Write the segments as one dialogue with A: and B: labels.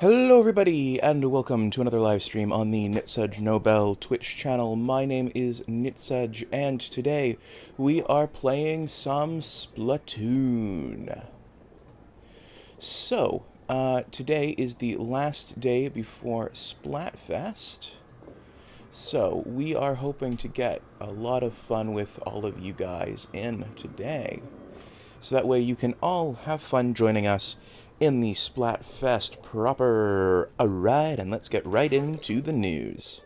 A: Hello everybody, and welcome to another live stream on the Nitsudge Nobel Twitch channel. My name is Nitsudge, and today we are playing some Splatoon. So, today is the last day before Splatfest. So, we are hoping to get a lot of fun with all of you guys in today. So that way you can all have fun joining us in the Splatfest proper. Alright, and let's get right into the news.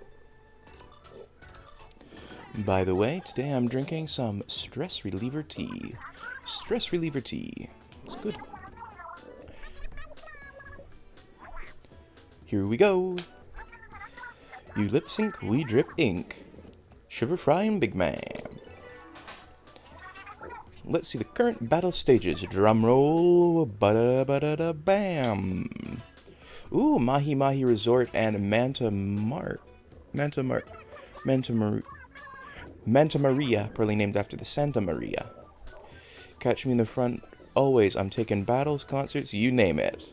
A: By the way, today I'm drinking some stress reliever tea. Stress reliever tea. It's good. Here we go. You lip sync, we drip ink. Sugar Fry and Big Man. Let's see the current battle stages. Drum roll. Ba-da-ba-da-da-bam. Ooh, Mahi Mahi Resort and Manta Maria, probably named after the Santa Maria. Catch me in the front. Always, I'm taking battles, concerts, you name it.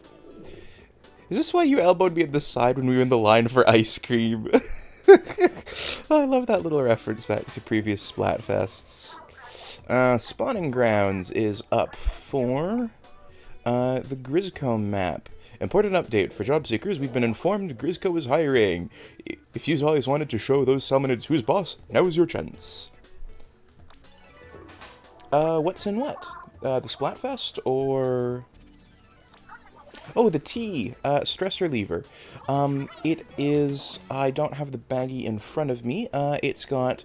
A: Is this why you elbowed me at the side when we were in the line for ice cream? I love that little reference back to previous Splatfests. Spawning Grounds is up for the Grizzcomb map. Important update for job seekers. We've been informed Grizzco is hiring. If you always wanted to show those salmonids who's boss, now is your chance. What's in what? The Splatfest or... Oh, the tea, stress reliever. It is, I don't have the baggie in front of me. It's got,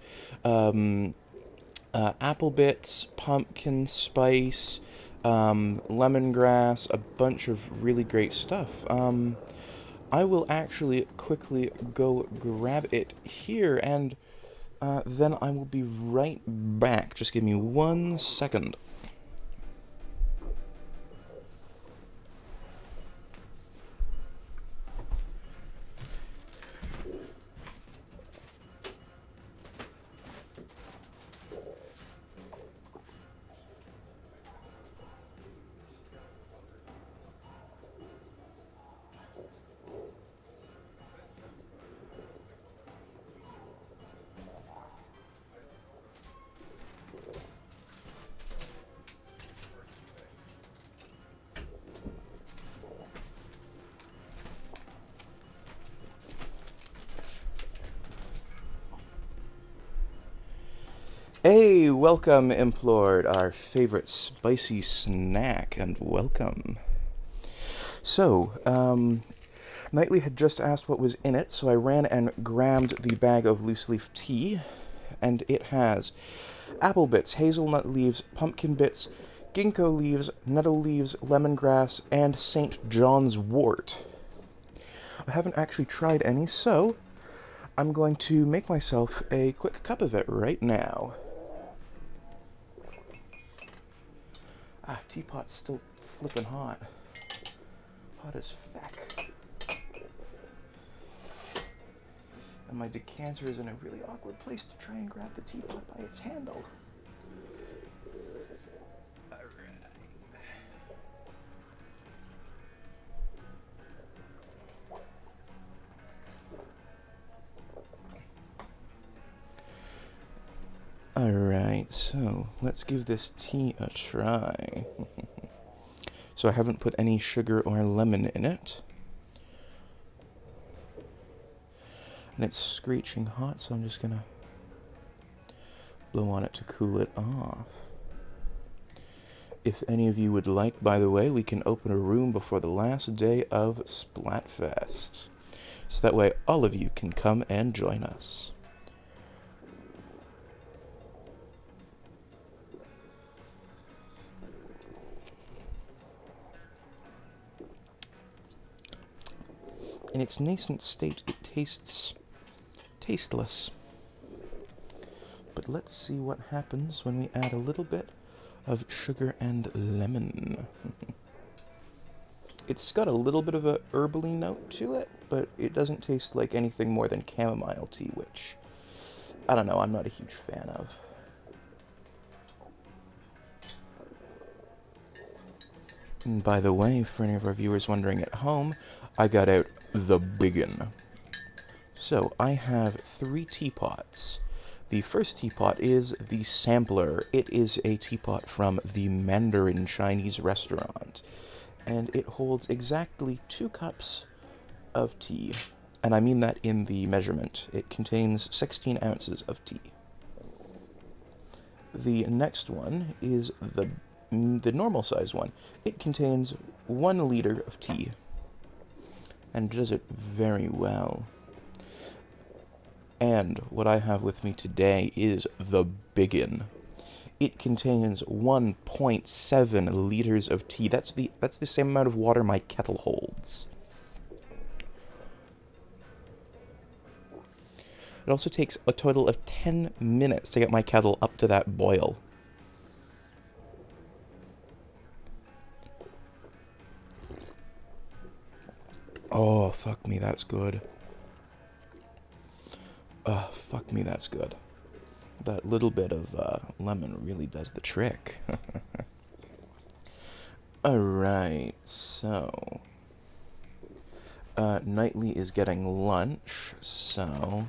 A: apple bits, pumpkin spice, lemongrass, a bunch of really great stuff. I will actually quickly go grab it here, and then I will be right back. Just give me 1 second. Hey, welcome, Implord, our favorite spicy snack, and welcome. So, Knightley had just asked what was in it, so I ran and grabbed the bag of loose leaf tea, and it has apple bits, hazelnut leaves, pumpkin bits, ginkgo leaves, nettle leaves, lemongrass, and St. John's wort. I haven't actually tried any, so I'm going to make myself a quick cup of it right now. Ah, teapot's still flippin' hot. Hot as feck. And my decanter is in a really awkward place to try and grab the teapot by its handle. Alright, so let's give this tea a try. So I haven't put any sugar or lemon in it. And it's screeching hot, so I'm just gonna blow on it to cool it off. If any of you would like, by the way, we can open a room before the last day of Splatfest. So that way all of you can come and join us. In its nascent state, it tastes tasteless. But let's see what happens when we add a little bit of sugar and lemon. It's got a little bit of a herbally note to it, but it doesn't taste like anything more than chamomile tea, which, I don't know, I'm not a huge fan of. And by the way, for any of our viewers wondering at home, I got out the biggin. So, I have 3 teapots. The first teapot is the Sampler. It is a teapot from the Mandarin Chinese restaurant. And it holds exactly 2 cups of tea. And I mean that in the measurement. It contains 16 ounces of tea. The next one is the normal size one. It contains 1 liter of tea. And does it very well. And what I have with me today is the biggin. It contains 1.7 liters of tea. That's the same amount of water my kettle holds. It also takes a total of 10 minutes to get my kettle up to that boil. Oh, fuck me, that's good. Fuck me, that's good. That little bit of lemon really does the trick. Alright, so... Knightley is getting lunch, so...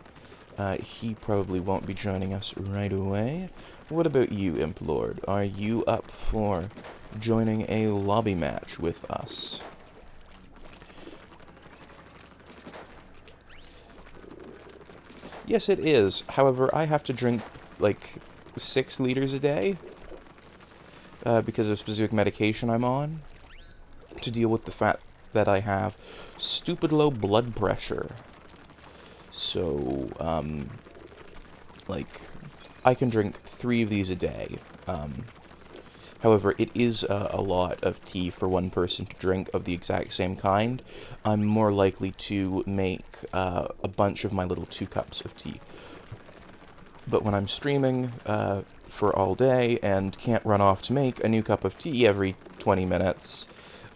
A: he probably won't be joining us right away. What about you, Implord? Are you up for joining a lobby match with us? Yes, it is. However, I have to drink, like, 6 liters a day, because of specific medication I'm on, to deal with the fact that I have stupid low blood pressure. So, like, I can drink 3 of these a day. However, it is a lot of tea for one person to drink of the exact same kind. I'm more likely to make a bunch of my little 2 cups of tea. But when I'm streaming for all day and can't run off to make a new cup of tea every 20 minutes,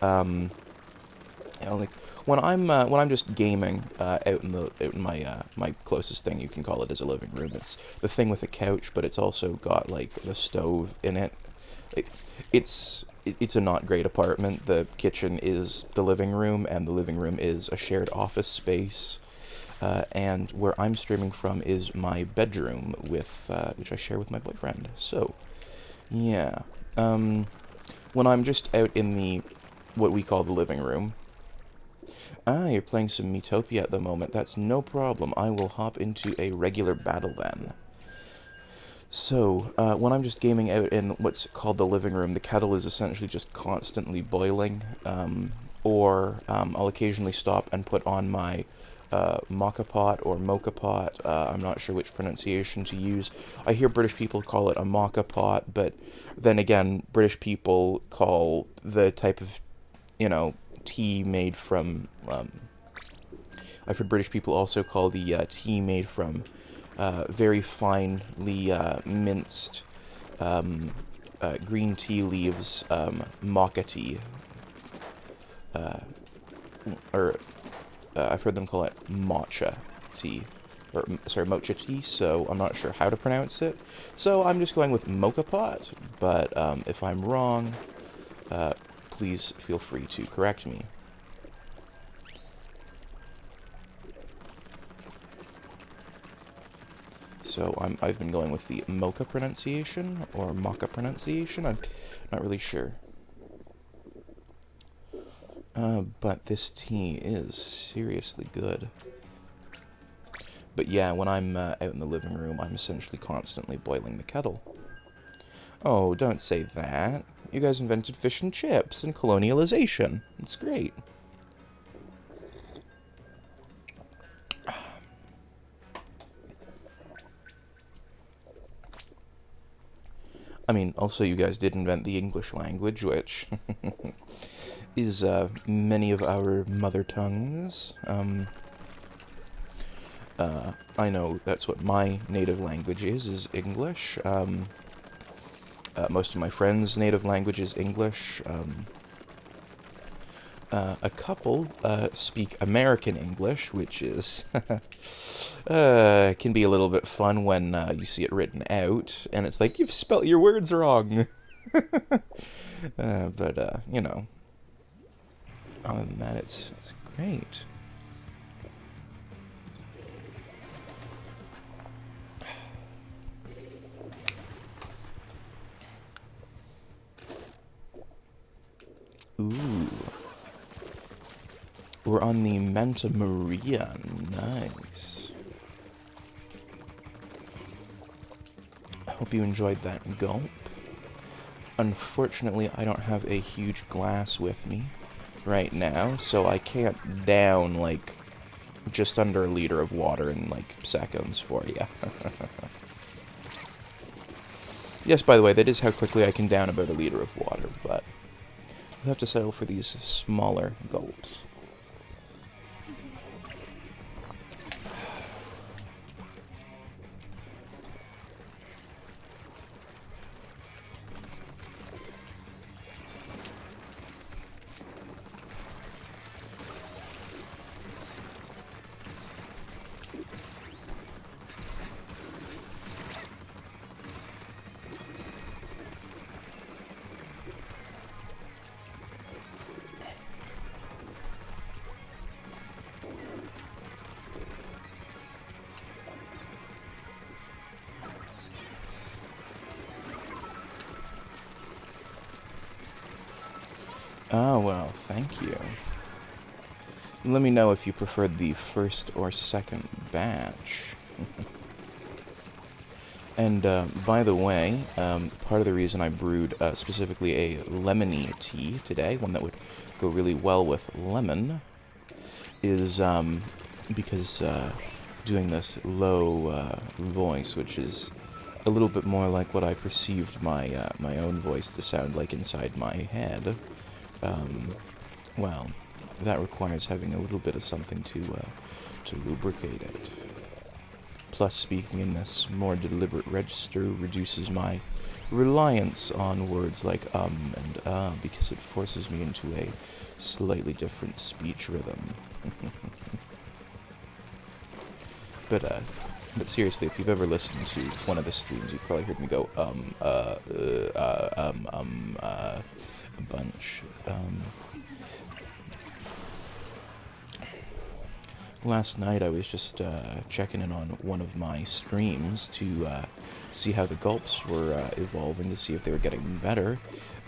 A: you know, like when I'm just gaming out in my closest thing, you can call it, as a living room. It's the thing with a couch, but it's also got like the stove in it. It's a not great apartment. The kitchen is the living room, and the living room is a shared office space. And where I'm streaming from is my bedroom, with which I share with my boyfriend. So, yeah. When I'm just out in the what we call the living room. Ah, you're playing some Miitopia at the moment. That's no problem. I will hop into a regular battle then. So, when I'm just gaming out in what's called the living room, the kettle is essentially just constantly boiling, or I'll occasionally stop and put on my maca pot or mocha pot. I'm not sure which pronunciation to use. I hear British people call it a maca pot, but then again, British people call the type of, you know, tea made from, I've heard British people also call the tea made from very finely minced green tea leaves, maca tea. I've heard them call it matcha tea. Or, sorry, mocha tea, so I'm not sure how to pronounce it. So I'm just going with mocha pot, but if I'm wrong, please feel free to correct me. So I've been going with the mocha pronunciation, or maca pronunciation, I'm not really sure. But this tea is seriously good. But yeah, when I'm out in the living room, I'm essentially constantly boiling the kettle. Oh, don't say that. You guys invented fish and chips and colonialization. It's great. I mean, also you guys did invent the English language, which is many of our mother tongues. I know that's what my native language is English. Most of my friends' native language is English. A couple speak American English, which is can be a little bit fun when you see it written out, and it's like, you've spelt your words wrong. But you know, Other than that, it's great. Ooh. We're on the Manta Maria. Nice. I hope you enjoyed that gulp. Unfortunately, I don't have a huge glass with me right now, so I can't down, like, just under a liter of water in, like, seconds for you. Yes, by the way, that is how quickly I can down about a liter of water, but I'll have to settle for these smaller gulps. Oh, well, thank you. Let me know if you preferred the first or second batch. And, by the way, part of the reason I brewed specifically a lemony tea today, one that would go really well with lemon, is because doing this low voice, which is a little bit more like what I perceived my my own voice to sound like inside my head, well, that requires having a little bit of something to lubricate it. Plus, speaking in this more deliberate register reduces my reliance on words like and because it forces me into a slightly different speech rhythm. But seriously, if you've ever listened to one of the streams, you've probably heard me go, a bunch. Last night I was just checking in on one of my streams to see how the gulps were evolving, to see if they were getting better,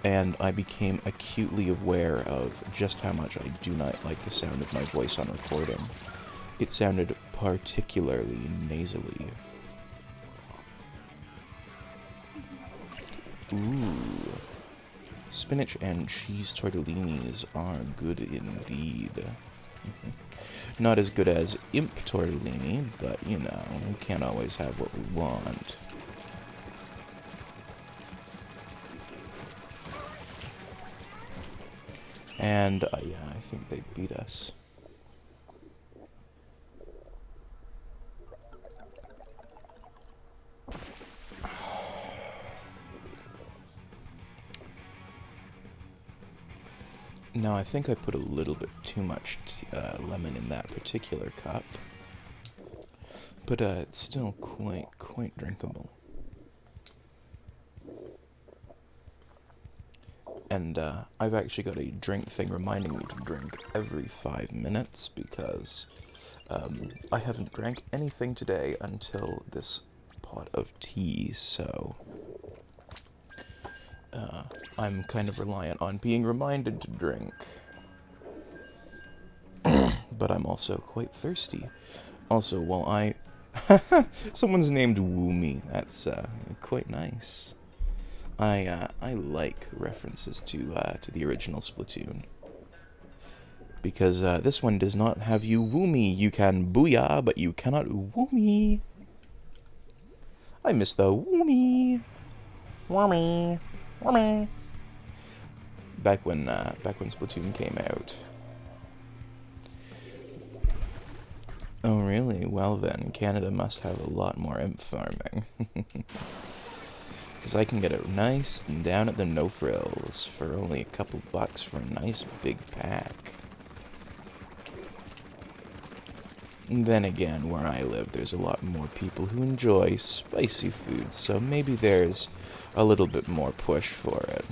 A: and I became acutely aware of just how much I do not like the sound of my voice on recording. It sounded particularly nasally. Ooh. Spinach and cheese tortellinis are good indeed. Not as good as imp tortellini, but, you know, we can't always have what we want. And, yeah, I think they beat us. Now, I think I put a little bit too much lemon in that particular cup, but it's still quite drinkable. And I've actually got a drink thing reminding me to drink every 5 minutes because I haven't drank anything today until this pot of tea, so I'm kind of reliant on being reminded to drink. But I'm also quite thirsty. Also, while I... Someone's named Woomy. That's quite nice. I like references to the original Splatoon. Because this one does not have you woo me. You can booyah, but you cannot woo me. I miss the woo me. Woomy. Woomy. Back when Splatoon came out. Oh, really? Well then, Canada must have a lot more imp farming. Because I can get it nice and down at the no-frills for only a couple bucks for a nice big pack. And then again, where I live, there's a lot more people who enjoy spicy food, so maybe there's a little bit more push for it.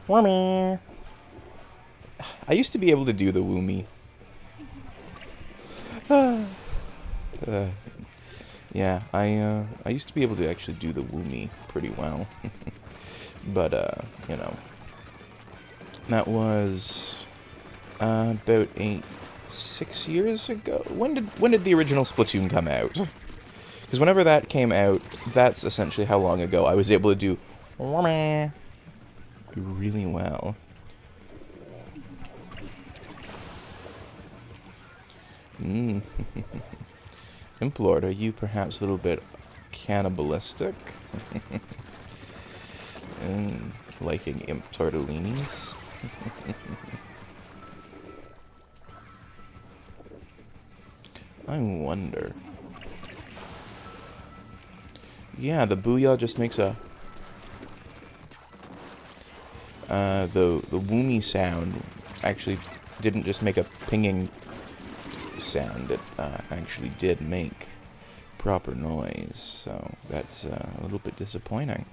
A: Woomy. I used to be able to do the woomy. Yeah, I used to be able to actually do the woomy pretty well. But, that was about 6 years ago. When did the original Splatoon come out? Because whenever that came out, that's essentially how long ago I was able to do really well. Implord, are you perhaps a little bit cannibalistic? Liking imp tortellinis? I wonder. Yeah, the booyah just makes a... the woomy sound actually didn't just make a pinging sound. It actually did make proper noise, so that's a little bit disappointing.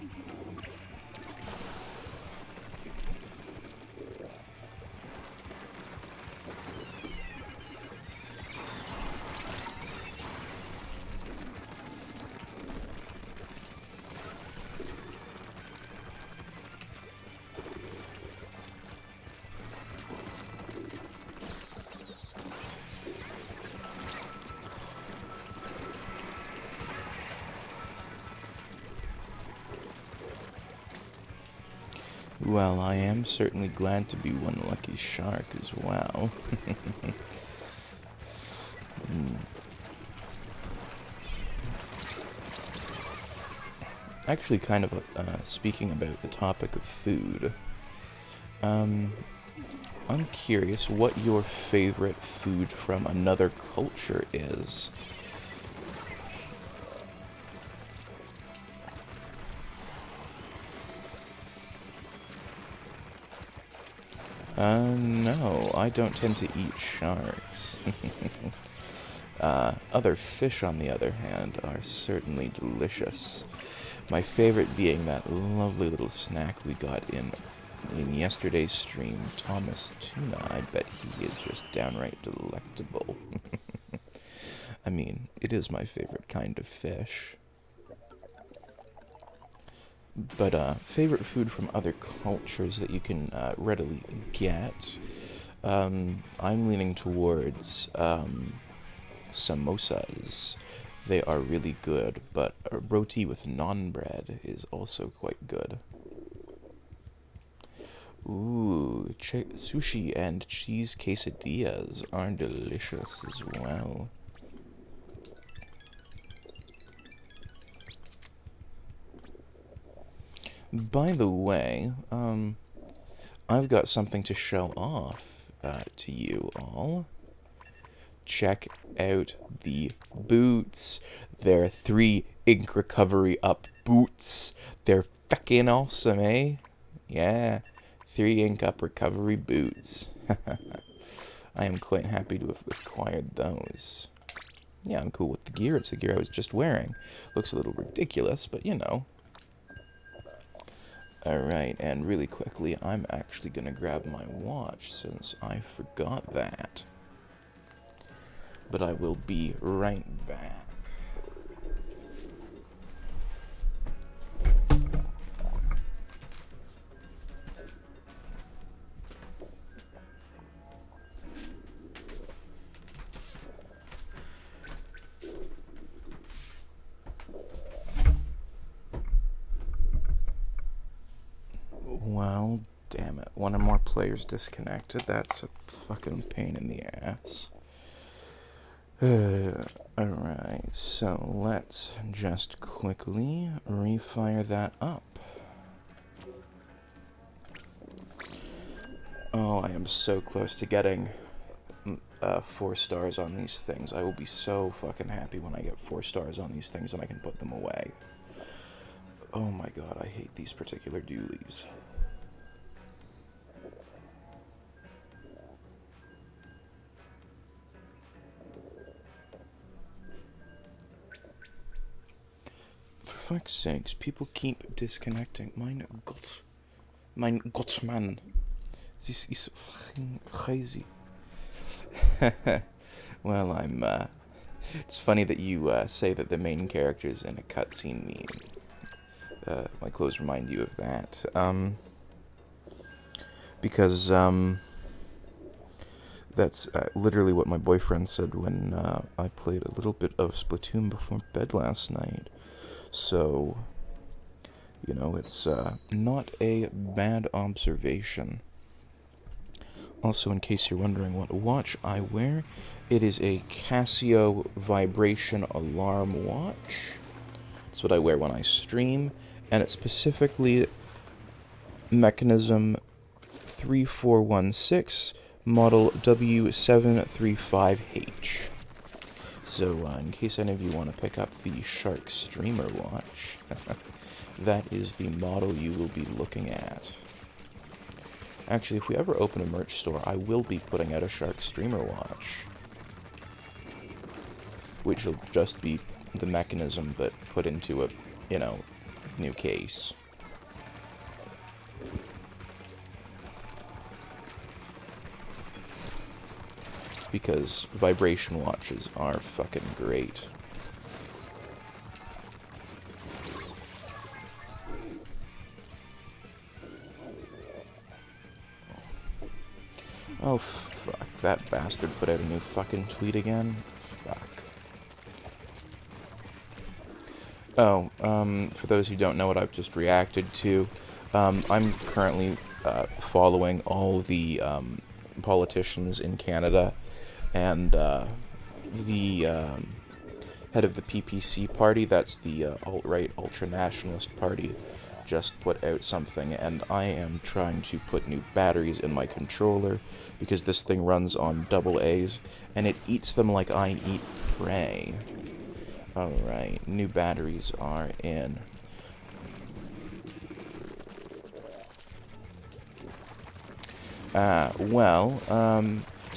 A: Well, I am certainly glad to be one lucky shark as well. Actually, kind of speaking about the topic of food, I'm curious what your favorite food from another culture is. No, I don't tend to eat sharks. Other fish, on the other hand, are certainly delicious. My favorite being that lovely little snack we got in yesterday's stream, Thomas Tuna. I bet he is just downright delectable. I mean, it is my favorite kind of fish. But favorite food from other cultures that you can readily get. I'm leaning towards samosas. They are really good, but roti with naan bread is also quite good. Ooh, sushi and cheese quesadillas are delicious as well. By the way, I've got something to show off to you all. Check out the boots. They're 3 ink recovery up boots. They're feckin' awesome, eh? Yeah, 3 ink up recovery boots. I am quite happy to have acquired those. Yeah, I'm cool with the gear. It's the gear I was just wearing. Looks a little ridiculous, but you know. Alright, and really quickly, I'm actually going to grab my watch since I forgot that. But I will be right back. Well, damn it. One or more players disconnected. That's a fucking pain in the ass. Alright, so let's just quickly refire that up. Oh, I am so close to getting 4 stars on these things. I will be so fucking happy when I get 4 stars on these things and I can put them away. Oh my god, I hate these particular dualies. For fuck's sakes, people keep disconnecting. My god. Mein Gott, man. This is fucking crazy. Well, it's funny that you say that the main character's in a cutscene meme. My clothes remind you of that. Because, that's literally what my boyfriend said when I played a little bit of Splatoon before bed last night. So, you know, it's not a bad observation. Also, in case you're wondering what watch I wear, it is a Casio vibration alarm watch. It's what I wear when I stream, and it's specifically mechanism 3416, model W735H. So, in case any of you want to pick up the Shark Streamer watch, that is the model you will be looking at. Actually, if we ever open a merch store, I will be putting out a Shark Streamer watch. Which will just be the mechanism, but put into a, you know, new case. Because vibration watches are fucking great. Oh, fuck. That bastard put out a new fucking tweet again? Fuck. Oh, for those who don't know what I've just reacted to, I'm currently following all the politicians in Canada, and the head of the PPC party, that's the alt-right, ultra-nationalist party, just put out something, and I am trying to put new batteries in my controller, because this thing runs on AA's, and it eats them like I eat prey. Alright, new batteries are in.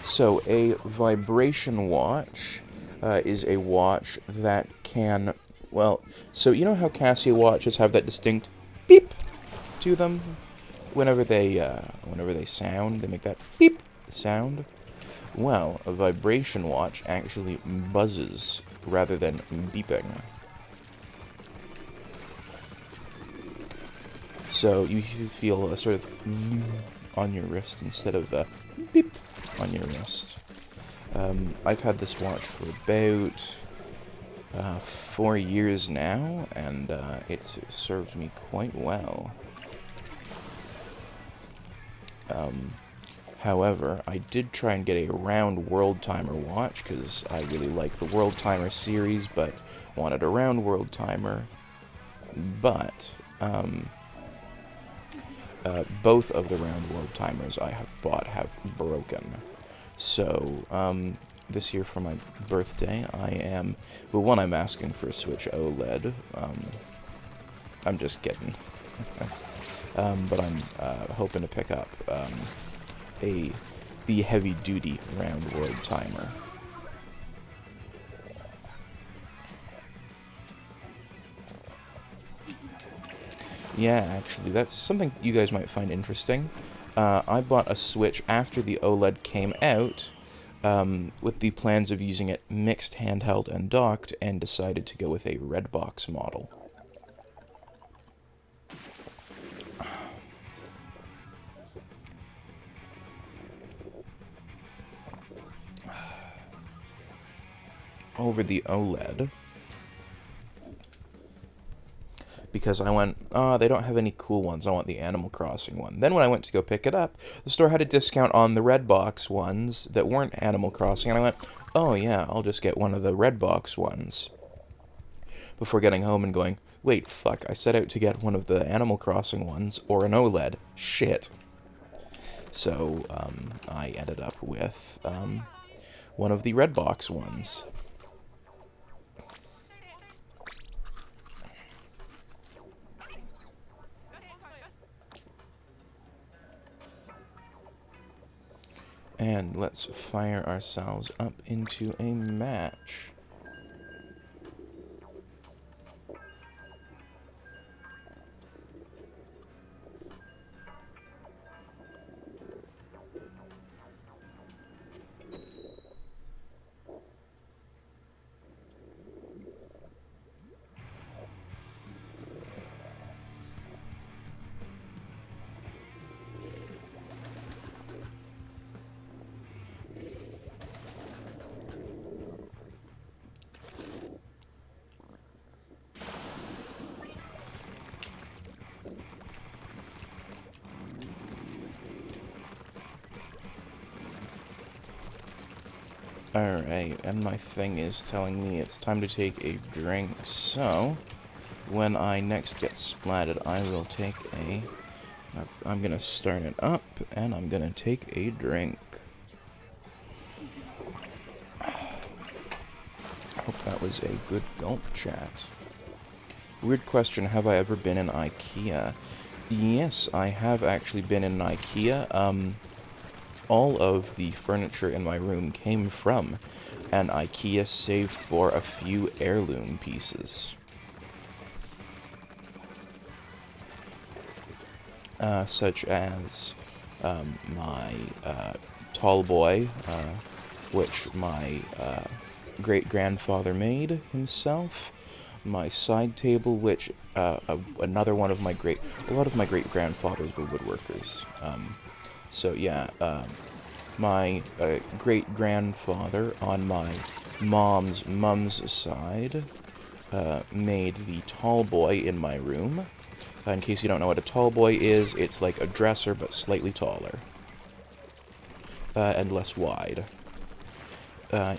A: So a vibration watch is a watch that can, well, so you know how Casio watches have that distinct beep to them whenever they sound, they make that beep sound? Well, a vibration watch actually buzzes rather than beeping. So you feel a sort of on your wrist instead of a beep on your wrist. I've had this watch for about 4 years now, and it's served me quite well. However, I did try and get a round world timer watch, because I really like the world timer series, but wanted a round world timer. But, both of the round world timers I have bought have broken. So, this year for my birthday, well, I'm asking for a Switch OLED. I'm just kidding. But I'm hoping to pick up the heavy-duty round world timer. Yeah, actually, that's something you guys might find interesting. I bought a Switch after the OLED came out, with the plans of using it mixed handheld and docked, and decided to go with a red box model. Over the OLED, because I went, oh, they don't have any cool ones, I want the Animal Crossing one. Then when I went to go pick it up, the store had a discount on the red box ones that weren't Animal Crossing, and I went, oh yeah, I'll just get one of the red box ones. Before getting home and going, wait, fuck, I set out to get one of the Animal Crossing ones, or an OLED. Shit. So, I ended up with, one of the red box ones. And let's fire ourselves up into a match. Alright, and my thing is telling me it's time to take a drink, so when I next get splatted, I will take a... I'm gonna start it up, and I'm gonna take a drink. Hope that was a good gulp, chat. Weird question, have I ever been in IKEA? Yes, I have actually been in IKEA. All of the furniture in my room came from an IKEA, save for a few heirloom pieces. Such as my tall boy, which my great-grandfather made himself, my side table, which another one of my a lot of my great-grandfathers were woodworkers. So yeah, my great-grandfather on my mum's side made the tall boy in my room. In case you don't know what a tall boy is, it's like a dresser but slightly taller and less wide.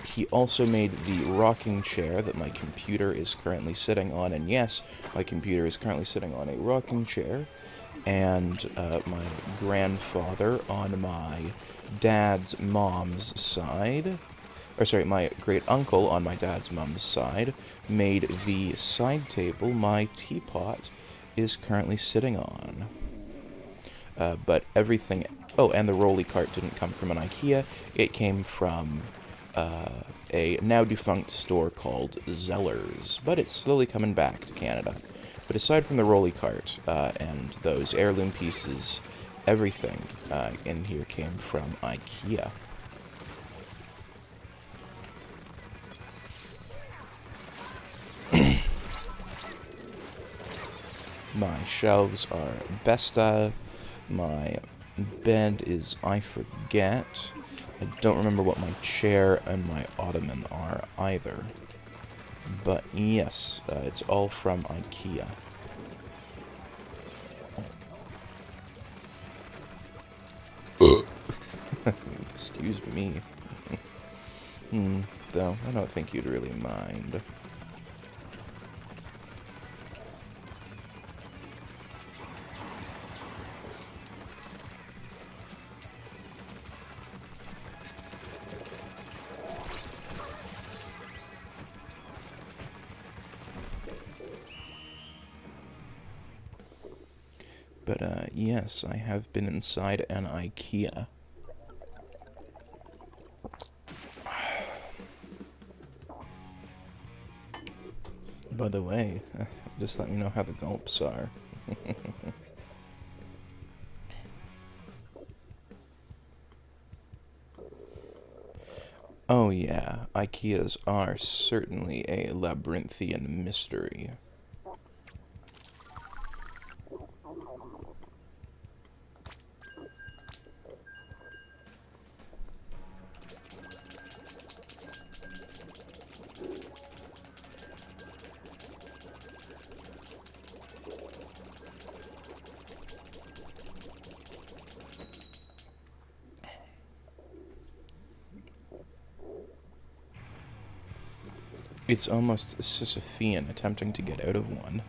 A: He also made the rocking chair that my computer is currently sitting on, and yes, my computer is currently sitting on a rocking chair. And my grandfather on my dad's mom's side, my great uncle on my dad's mom's side, made the side table my teapot is currently sitting on. But everything... Oh, and the rolly cart didn't come from an IKEA. It came from a now-defunct store called Zeller's. But it's slowly coming back to Canada. But aside from the rolly cart and those heirloom pieces, everything in here came from IKEA. My shelves are Besta. My bed is I forget. I don't remember what my chair and my ottoman are either. But yes, it's all from IKEA. Excuse me. Though, I don't think you'd really mind. But, yes, I have been inside an IKEA. By the way, just let me know how the gulps are. Oh yeah, IKEAs are certainly a labyrinthian mystery. It's almost Sisyphean attempting to get out of one.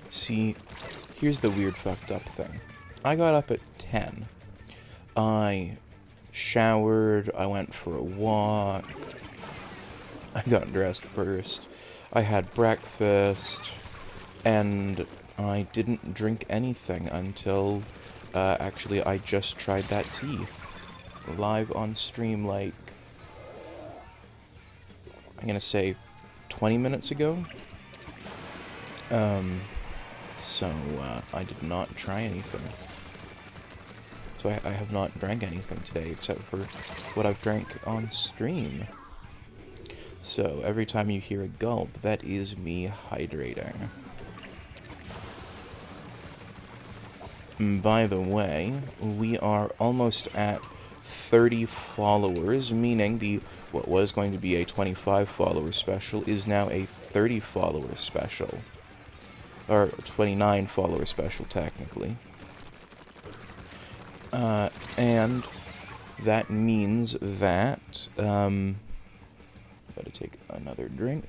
A: See, here's the weird fucked up thing. I got up at 10. I showered, I went for a walk, I got dressed first, I had breakfast, and I didn't drink anything until, actually, I just tried that tea. Live on stream, like, I'm gonna say 20 minutes ago. So, I did not try anything. So I have not drank anything today, except for what I've drank on stream. So, every time you hear a gulp, that is me hydrating. By the way, we are almost at 30 followers, meaning what was going to be a 25 follower special is now a 30 follower special. Or 29 follower special, technically. And that means that, gotta take another drink.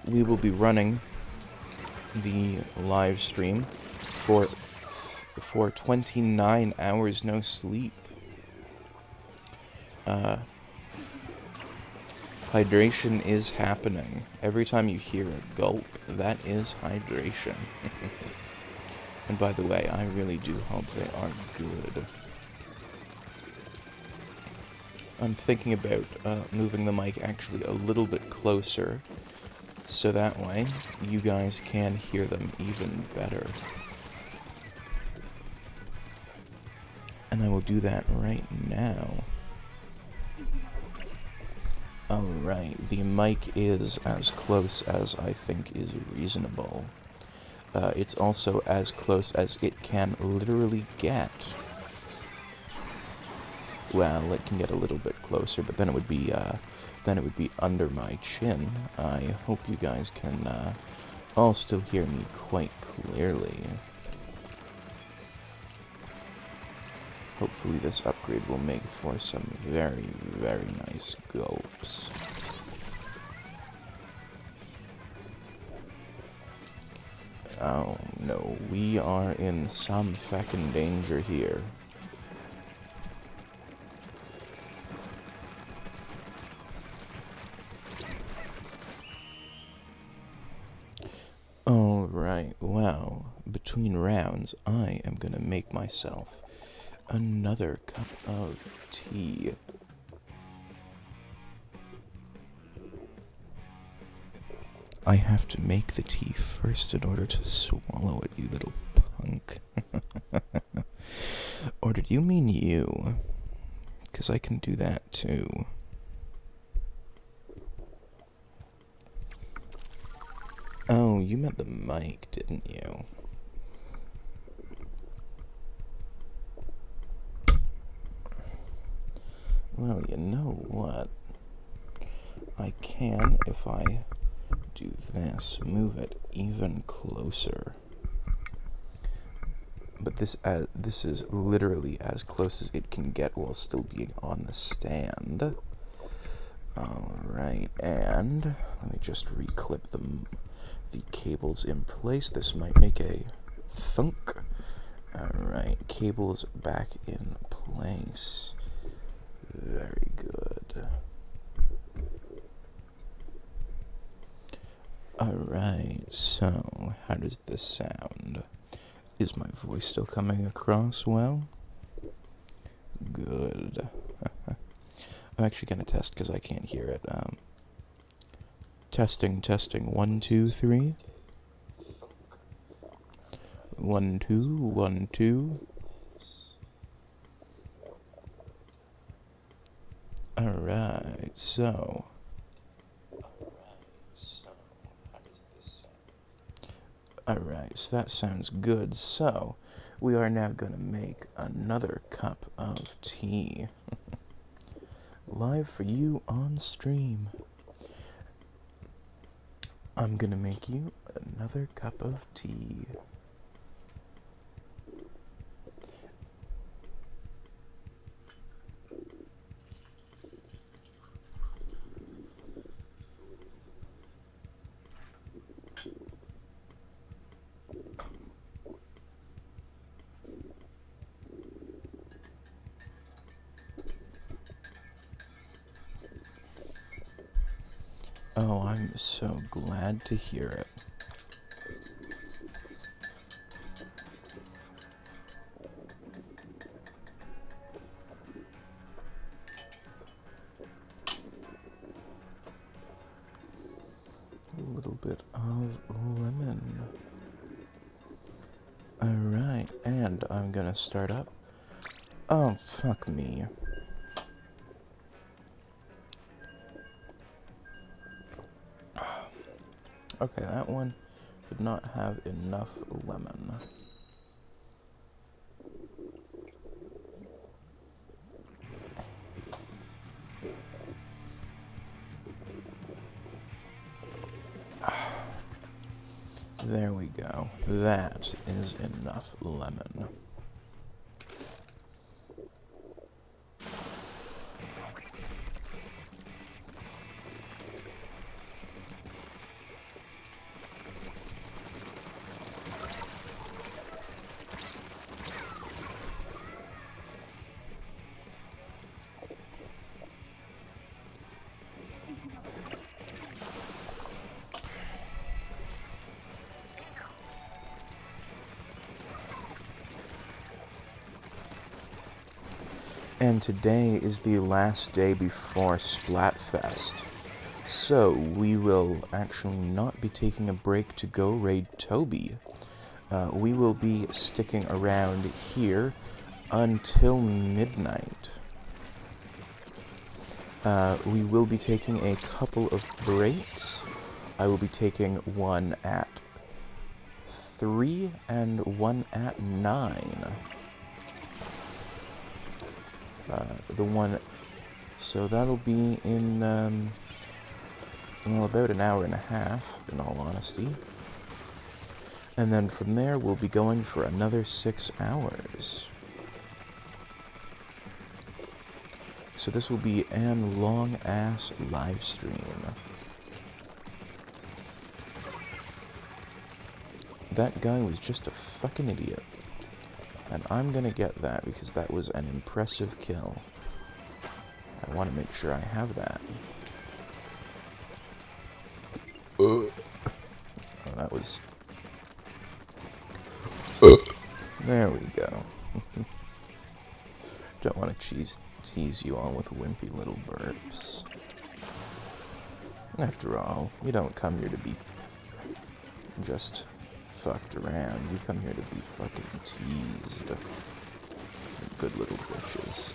A: We will be running the live stream for 29 hours no sleep. Hydration is happening. Every time you hear a gulp, that is hydration. And by the way, I really do hope they are good. I'm thinking about moving the mic actually a little bit closer, so that way you guys can hear them even better. And I will do that right now. Alright, the mic is as close as I think is reasonable. It's also as close as it can literally get. Well, it can get a little bit closer, but then it would be under my chin. I hope you guys can all still hear me quite clearly. Hopefully this upgrade will make for some very, very nice gulps. Oh no, we are in some feckin' danger here. Alright, well, between rounds, I am gonna make myself another cup of tea. I have to make the tea first in order to swallow it, you little punk. Or did you mean you? 'Cause I can do that too. Oh, you meant the mic, didn't you? Well, you know what? I can, if I do this, move it even closer. But this is literally as close as it can get while still being on the stand. Alright, and let me just reclip the cables in place. This might make a thunk. Alright, cables back in place. Very good. Alright, so how does this sound? Is my voice still coming across well? Good. I'm actually gonna test because I can't hear it. Testing, 1, 2, 3. 1, 2, 1, 2. Alright, so that sounds good. So, we are now going to make another cup of tea. Live for you on stream. I'm going to make you another cup of tea. Oh, I'm so glad to hear it. A little bit of lemon. Alright, and I'm gonna start up. Oh, fuck me. Okay, that one did not have enough lemon. There we go. That is enough lemon. And today is the last day before Splatfest. So, we will actually not be taking a break to go raid Toby. We will be sticking around here until midnight. We will be taking a couple of breaks. I will be taking one at 3 and one at 9. So that'll be in, well, about an hour and a half, in all honesty. And then from there, we'll be going for another 6 hours. So this will be an long-ass live stream. That guy was just a fucking idiot. And I'm gonna get that because that was an impressive kill. I want to make sure I have that. Oh, that was... There we go. Don't want to tease you all with wimpy little burps. After all, you don't come here to be just fucked around. You come here to be fucking teased. Good little bitches.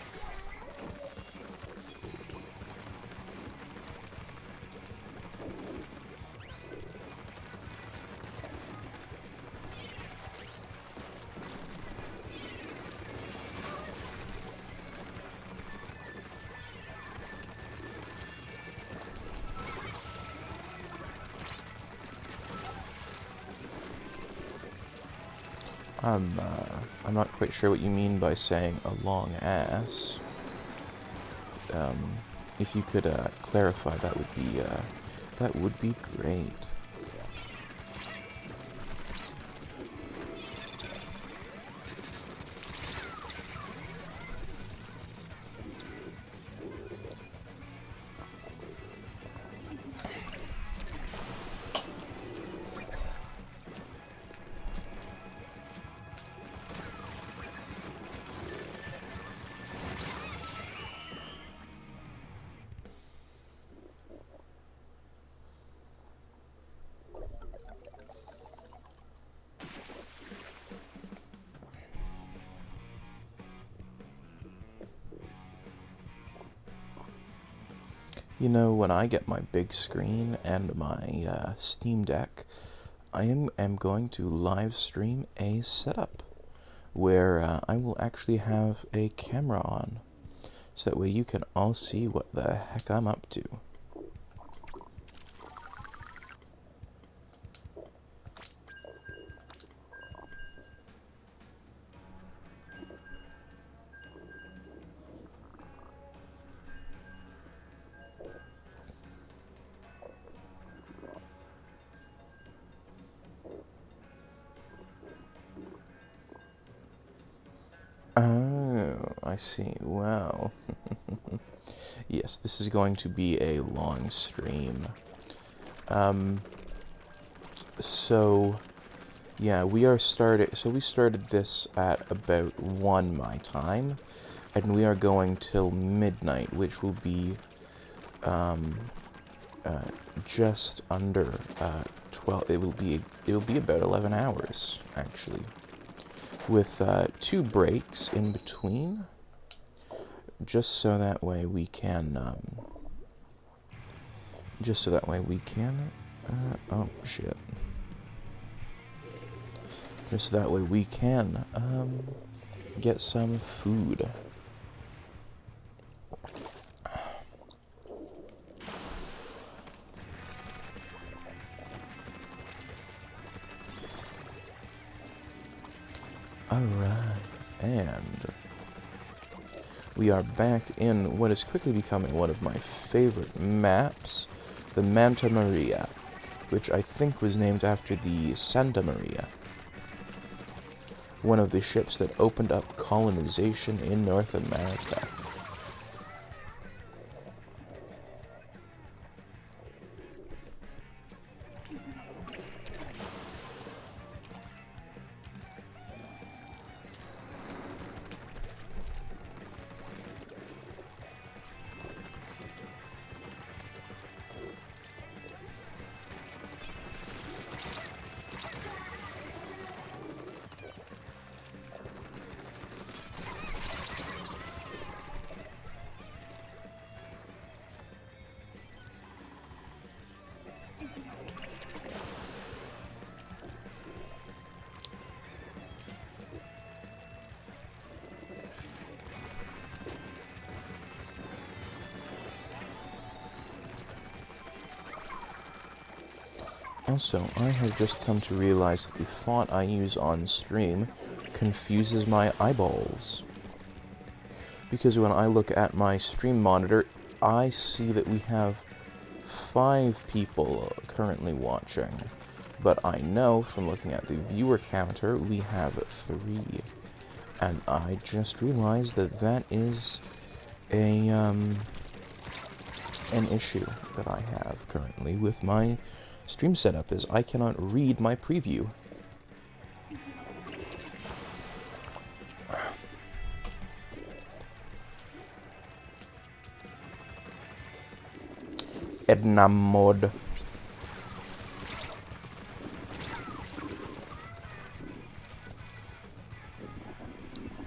A: I'm not quite sure what you mean by saying a long ass. If you could clarify, that would be great. You know, when I get my big screen and my Steam Deck, I am going to live stream a setup where I will actually have a camera on, so that way you can all see what the heck I'm up to. Oh, I see. Wow. Yes, this is going to be a long stream. So, yeah, we started this at about 1 my time, and we are going till midnight, which will be, just under, 12, it will be about 11 hours, actually, with, 2 breaks in between, just so that way we can, Oh, shit. Just that way we can, get some food. Alright, and we are back in what is quickly becoming one of my favorite maps, the Manta Maria, which I think was named after the Santa Maria, one of the ships that opened up colonization in North America. Also, I have just come to realize that the font I use on stream confuses my eyeballs. Because when I look at my stream monitor, I see that we have 5 people currently watching. But I know from looking at the viewer counter, we have 3. And I just realized that that is an issue that I have currently with my stream setup, is I cannot read my preview. Edna mod.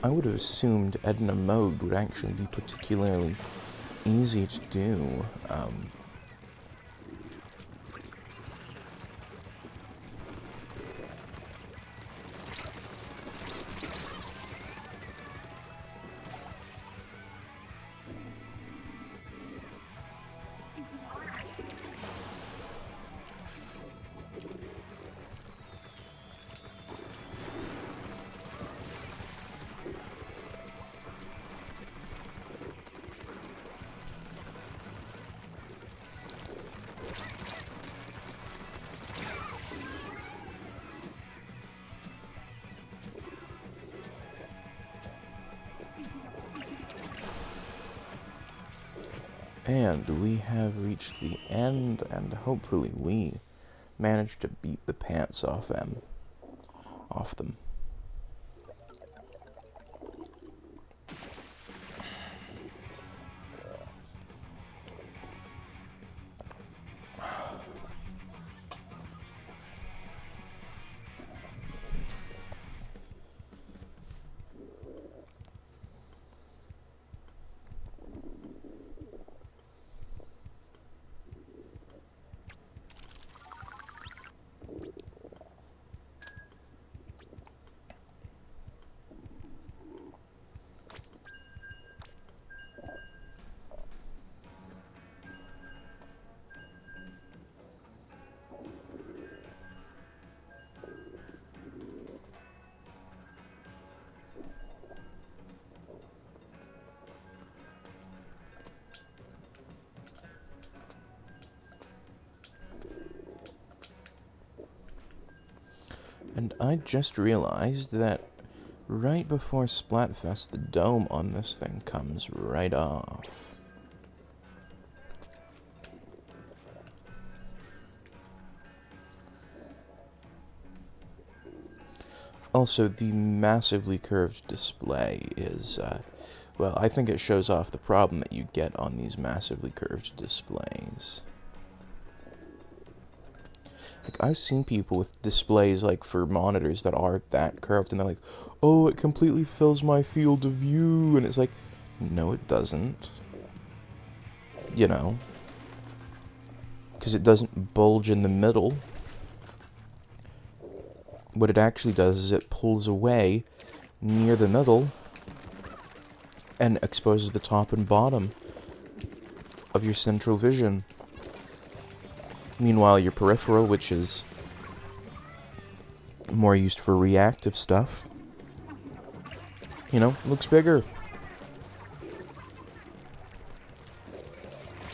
A: I would have assumed Edna mode would actually be particularly easy to do. And we have reached the end, and hopefully we managed to beat the pants off them. And I just realized that right before Splatfest, the dome on this thing comes right off. Also, the massively curved display is, well, I think it shows off the problem that you get on these massively curved displays. Like, I've seen people with displays, like, for monitors that are that curved, and they're like, oh, it completely fills my field of view, and it's like, no, it doesn't. You know? because it doesn't bulge in the middle. What it actually does is it pulls away near the middle and exposes the top and bottom of your central vision. Meanwhile, your peripheral, which is more used for reactive stuff, you know, looks bigger.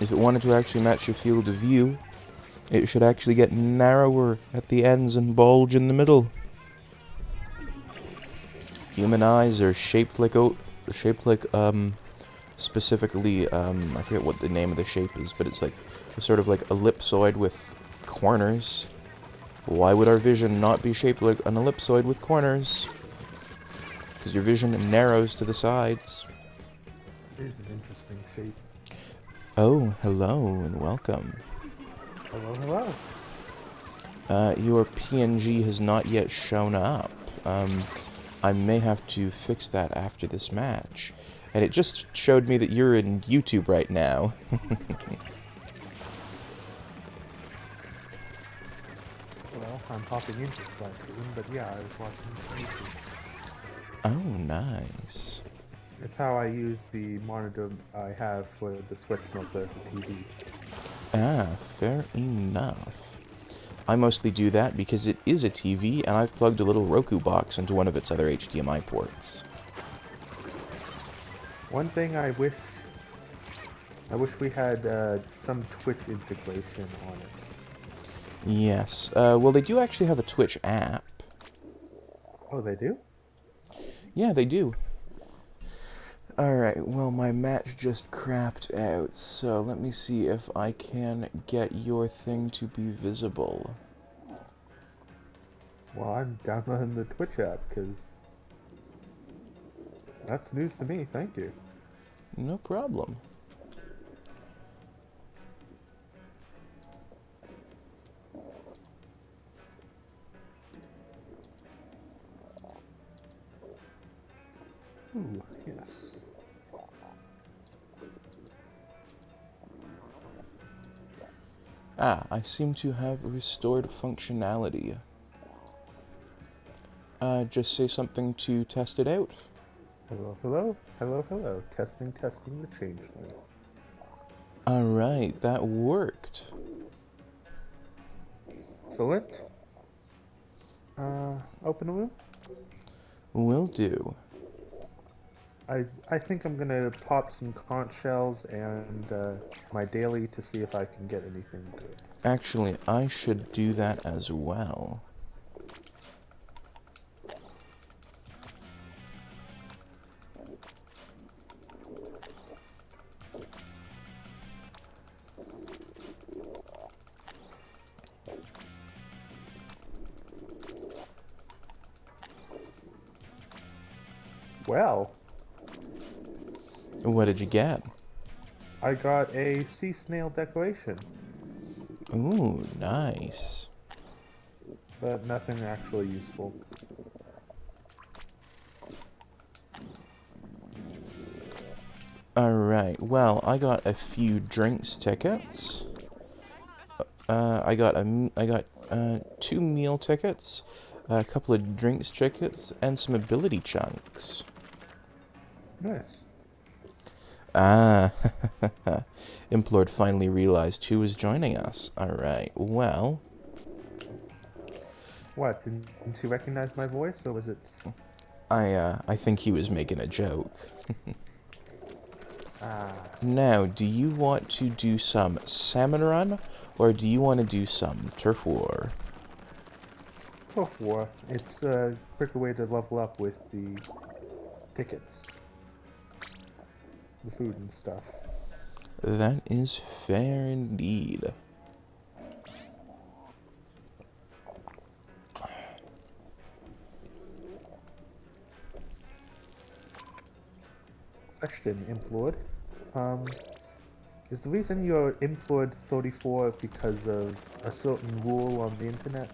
A: If it wanted to actually match your field of view, it should actually get narrower at the ends and bulge in the middle. Human eyes are shaped like specifically, I forget what the name of the shape is, but it's like a sort of like ellipsoid with corners. Why would our vision not be shaped like an ellipsoid with corners? Because your vision narrows to the sides.
B: It is an interesting shape.
A: Oh, hello and welcome.
B: Hello, hello.
A: Your PNG has not yet shown up. I may have to fix that after this match. And it just showed me that you're in YouTube right now.
B: Well, I'm popping into Splatoon, but yeah, I was watching YouTube.
A: Oh, nice.
B: It's how I use the monitor I have for the Switch mostly as a TV.
A: Ah, fair enough. I mostly do that because it is a TV, and I've plugged a little Roku box into one of its other HDMI ports.
B: One thing I wish we had some Twitch integration on it.
A: Yes. Well, they do actually have a Twitch app.
B: Oh, they do?
A: Yeah, they do. Alright, well, my match just crapped out, so let me see if I can get your thing to be visible.
B: Well, I'm downloading the Twitch app, because that's news to me, thank you.
A: No problem.
B: Ooh, yes.
A: Ah, I seem to have restored functionality. Just say something to test it out.
B: Hello, hello, hello, hello. Testing, testing the changeling.
A: Alright, that worked.
B: Excellent. Open a room?
A: Will do.
B: I think I'm gonna pop some conch shells and my daily to see if I can get anything good.
A: Actually, I should do that as well.
B: Well,
A: What did you get?
B: I got a sea snail decoration,
A: Ooh, nice.
B: but nothing actually useful.
A: Alright, well, I got a few drinks tickets. I got 2 meal tickets, a couple of drinks tickets, and some ability chunks.
B: Nice.
A: Ah, Implored finally realized who was joining us. Alright, well...
B: What, didn't you recognize my voice, or was it...
A: I think he was making a joke.
B: Ah,
A: Now, do you want to do some salmon run, or do you want to do some turf war?
B: Turf War. It's a quicker way to level up with the tickets. The food and stuff.
A: That is fair indeed.
B: Question, Implored. Is the reason you're Implored 34 because of a certain rule on the internet?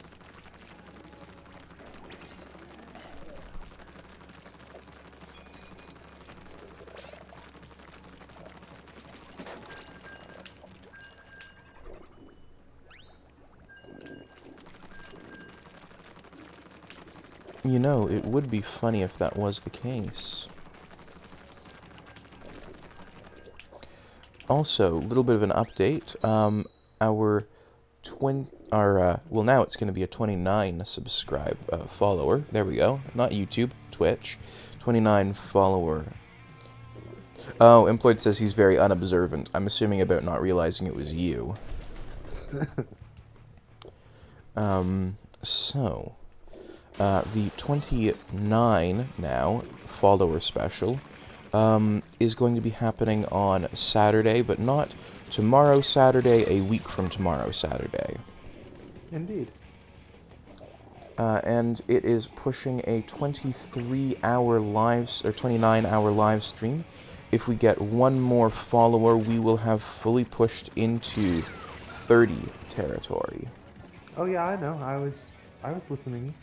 A: You know, it would be funny if that was the case. Also, a little bit of an update. Well, now it's going to be a 29 follower. There we go. Not YouTube, Twitch. 29 follower. Oh, Employed says he's very unobservant. I'm assuming about not realizing it was you. So, the 29 now follower special is going to be happening on Saturday, but not tomorrow Saturday, a week from tomorrow Saturday.
B: Indeed.
A: And it is pushing a 23-hour or 29-hour live stream. If we get one more follower, we will have fully pushed into 30 territory.
B: Oh yeah, I know. I was listening.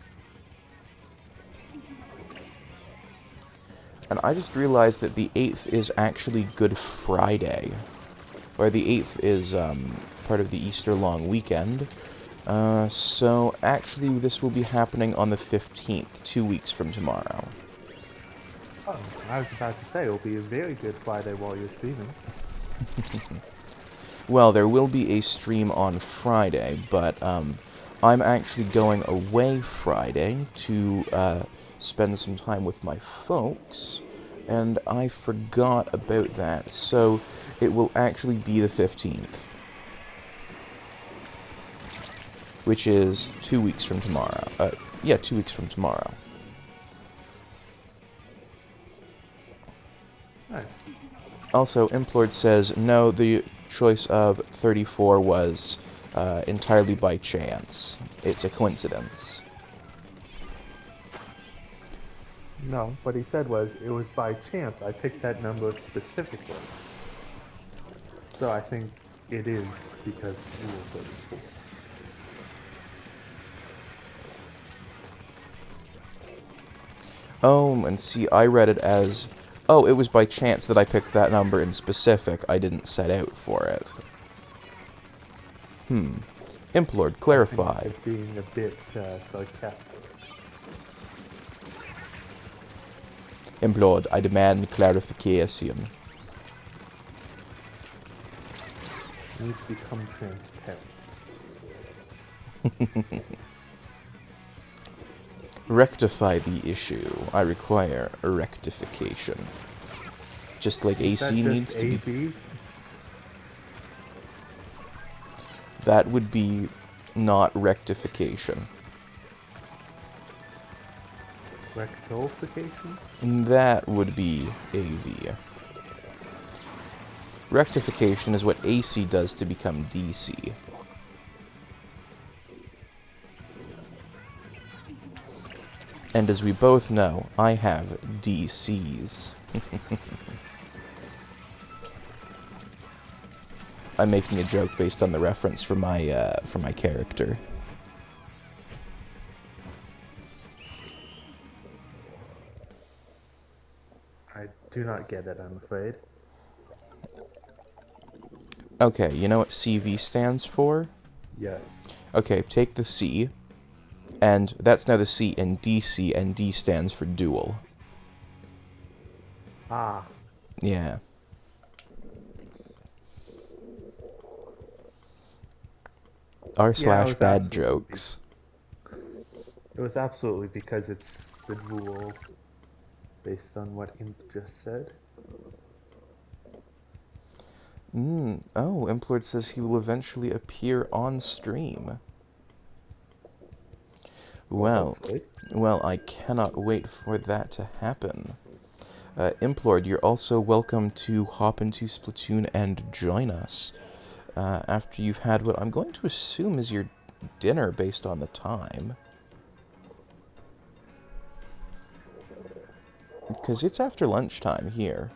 A: And I just realized that the 8th is actually Good Friday. Or the 8th is part of the Easter long weekend. So actually this will be happening on the 15th, 2 weeks from tomorrow.
B: Oh, I was about to say it'll be a very good Friday while you're streaming.
A: Well, there will be a stream on Friday, but I'm actually going away Friday to spend some time with my folks, and I forgot about that, so it will actually be the 15th, which is 2 weeks from tomorrow. 2 weeks from tomorrow.
B: Nice.
A: Also, Implored says, no, the choice of 34 was entirely by chance. It's a coincidence.
B: No, what he said was, it was by chance I picked that number specifically. So I think it is because Rule 34.
A: Oh, and see, I read it as, oh, it was by chance that I picked that number in specific. I didn't set out for it. Implored, clarify.
B: I think it's being a bit sarcastic.
A: Implored, I demand clarification.
B: You need to become transparent.
A: Rectify the issue. I require a rectification. Just like AC needs to be...
B: AB?
A: That would be not rectification.
B: Rectification?
A: And that would be AV. Rectification is what AC does to become DC. And as we both know, I have DCs. I'm making a joke based on the reference for my character.
B: I do not get it, I'm afraid.
A: Okay, you know what CV stands for?
B: Yes.
A: Okay, take the C, and that's now the C in DC, and D stands for dual.
B: Ah.
A: Yeah. R/bad jokes.
B: It was absolutely because it's the rule based on what Imp just said.
A: Oh, Implored says he will eventually appear on stream. Well, I cannot wait for that to happen. Implored, you're also welcome to hop into Splatoon and join us. After you've had what I'm going to assume is your dinner based on the time. Because it's after lunchtime here.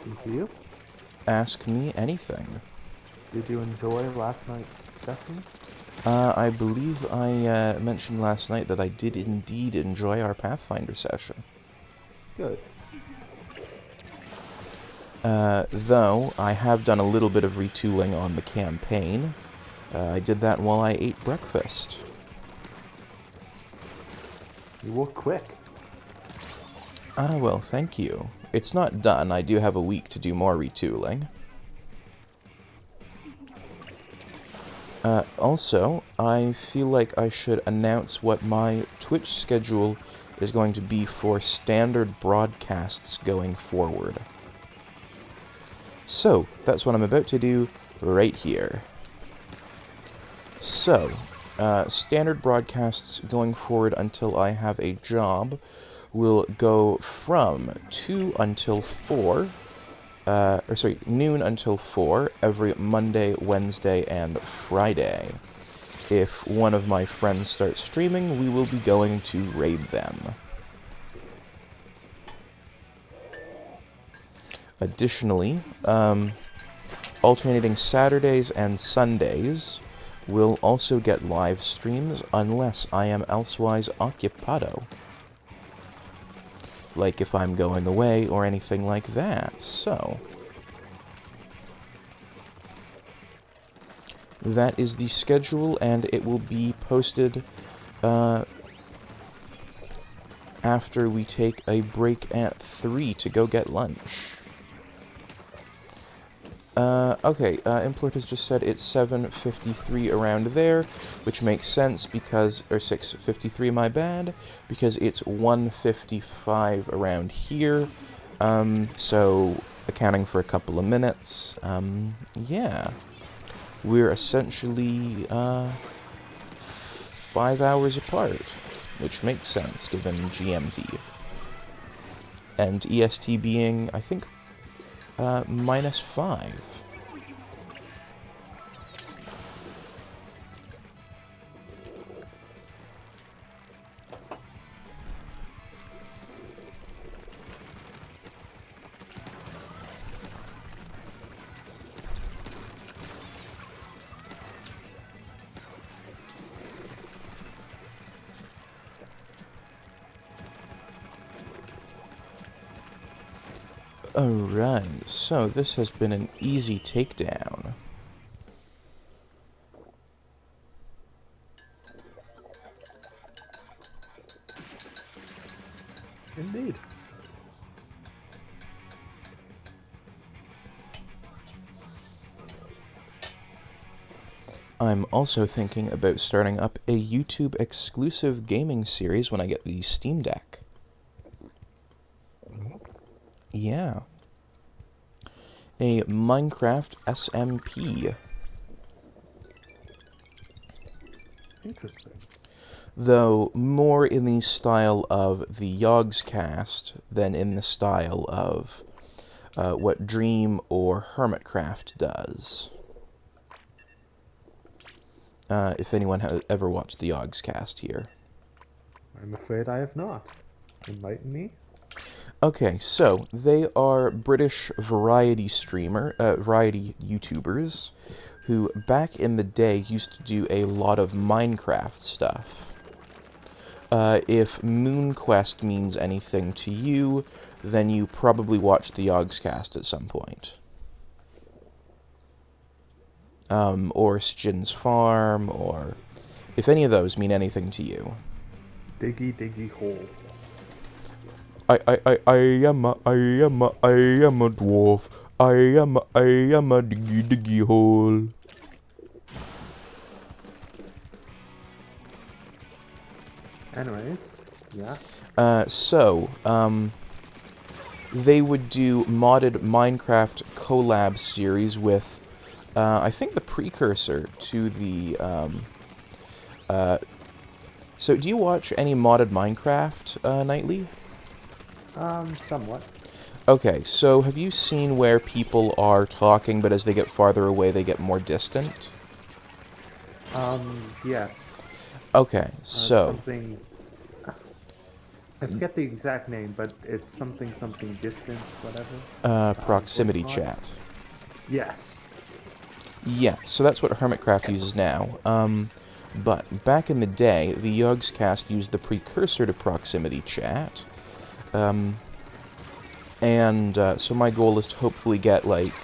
B: Thank you.
A: Ask me anything.
B: Did you enjoy last night's session?
A: I believe I mentioned last night that I did indeed enjoy our Pathfinder session.
B: Good.
A: Though, I have done a little bit of retooling on the campaign. I did that while I ate breakfast.
B: You were quick.
A: Ah, well, thank you. It's not done. I do have a week to do more retooling. Also, I feel like I should announce what my Twitch schedule is going to be for standard broadcasts going forward. So, that's what I'm about to do right here. So, standard broadcasts going forward until I have a job will go from 2 until 4, noon until 4 every Monday, Wednesday, and Friday. If one of my friends starts streaming, we will be going to raid them. Additionally, alternating Saturdays and Sundays will also get live streams unless I am elsewise occupado. Like if I'm going away or anything like that, so that is the schedule, and it will be posted after we take a break at 3 to go get lunch. Okay, Import has just said it's 7:53 around there, which makes sense because, or 6:53, my bad, because it's 1:55 around here, so accounting for a couple of minutes, yeah. We're essentially, 5 hours apart, which makes sense given GMT. And EST being, I think, -5. Alright, so this has been an easy takedown.
B: Indeed.
A: I'm also thinking about starting up a YouTube exclusive gaming series when I get the Steam Deck. Yeah. A Minecraft SMP.
B: Interesting.
A: Though more in the style of the Yogscast than in the style of what Dream or Hermitcraft does. If anyone has ever watched the Yogscast here.
B: I'm afraid I have not. Enlighten me?
A: Okay, so they are British variety variety YouTubers who back in the day used to do a lot of Minecraft stuff. If MoonQuest means anything to you, then you probably watched the Yogscast at some point. Or Stin's Farm, or if any of those mean anything to you.
B: Diggy diggy hole.
A: I am a dwarf. I am a diggy diggy hole.
B: Anyways, yeah.
A: They would do modded Minecraft collab series with, I think the precursor to the, so do you watch any modded Minecraft, Nightly?
B: Somewhat.
A: Okay, so have you seen where people are talking, but as they get farther away, they get more distant?
B: Yes.
A: Okay, so...
B: Something... I forget the exact name, but it's something something distance, whatever. Voice
A: Proximity
B: mod.
A: chat.
B: Yes.
A: Yeah, so that's what Hermitcraft uses now. But back in the day, the Yogscast used the precursor to proximity chat. So my goal is to hopefully get like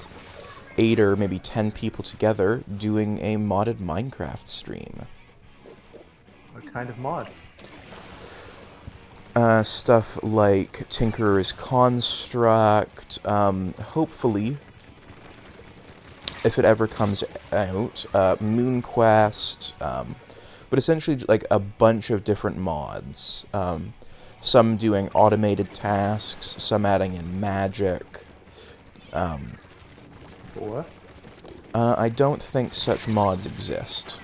A: 8 or maybe 10 people together doing a modded Minecraft stream.
B: What kind of mods?
A: Stuff like Tinkerer's Construct, hopefully, if it ever comes out, MoonQuest, but essentially like a bunch of different mods. Some doing automated tasks, some adding in magic.
B: Or
A: I don't think such mods exist.